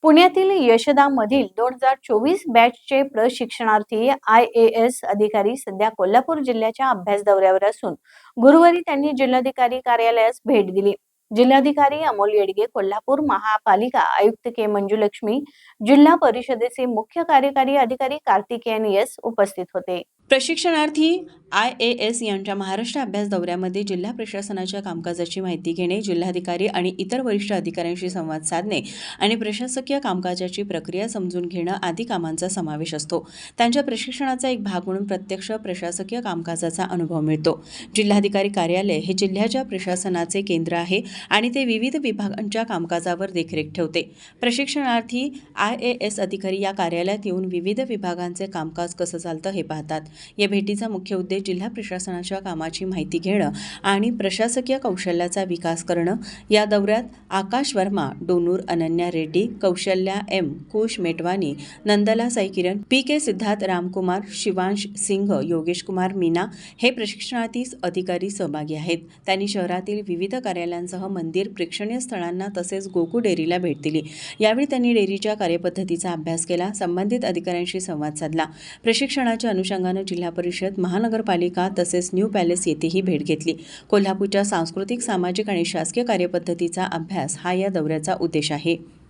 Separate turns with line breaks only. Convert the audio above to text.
पुण्यातील यशदामधील 2024 बॅचचे प्रशिक्षणार्थी IAS अधिकारी सध्या कोल्हापूर जिल्ह्याच्या अभ्यास दौऱ्यावर असून गुरुवारी त्यांनी जिल्हाधिकारी कार्यालयास भेट दिली। जिल्हाधिकारी अमोल येडगे, कोल्हापूर महापालिका आयुक्त के मंजुलक्ष्मी, जिल्हा परिषदेचे मुख्य कार्यकारी अधिकारी कार्तिकेयन एस उपस्थित होते।
प्रशिक्षणार्थी IAS यांच्या महाराष्ट्र अभ्यास दौऱ्यामध्ये जिल्हा प्रशासनाच्या कामकाजाची माहिती घेणे, जिल्हाधिकारी आणि इतर वरिष्ठ अधिकाऱ्यांशी संवाद साधणे आणि प्रशासकीय कामकाजाची प्रक्रिया समजून घेणं आदी कामांचा समावेश असतो। त्यांच्या प्रशिक्षणाचा एक भाग म्हणून प्रत्यक्ष प्रशासकीय कामकाजाचा अनुभव मिळतो। जिल्हाधिकारी कार्यालय हे जिल्ह्याच्या प्रशासनाचे केंद्र आहे आणि ते विविध विभागांच्या कामकाजावर देखरेख ठेवते। प्रशिक्षणार्थी IAS अधिकारी या कार्यालयात येऊन विविध विभागांचे कामकाज कसं चालतं हे पाहतात। या भेटीचा मुख्य उद्देश जिल्हा प्रशासनाच्या कामाची माहिती घेणं आणि प्रशासकीय कौशल्याचा विकास करणं। या दौऱ्यात आकाश वर्मा, डोनूर अनन्या रेड्डी, कौशल्या M, कुश मेटवानी, नंदला साईकिरण, PK सिद्धार्थ, रामकुमार, शिवांश सिंह, योगेश कुमार मीना हे प्रशिक्षणार्थी अधिकारी सहभागी आहेत। त्यांनी शहरातील विविध कार्यालयांसह मंदिर, प्रेक्षणीय स्थळांना तसेच गोकू डेअरीला भेट दिली। यावेळी त्यांनी डेअरीच्या कार्यपद्धतीचा अभ्यास केला, संबंधित अधिकाऱ्यांशी संवाद साधला। प्रशिक्षणाच्या अनुषंगाने जिल्हा परिषद, महानगरपालिका तसेच न्यू पॅलेस येथेही भेट घेतली। कोल्हापूरच्या सांस्कृतिक, सामाजिक आणि शासकीय कार्यपद्धतीचा अभ्यास हा या दौऱ्याचा उद्देश आहे।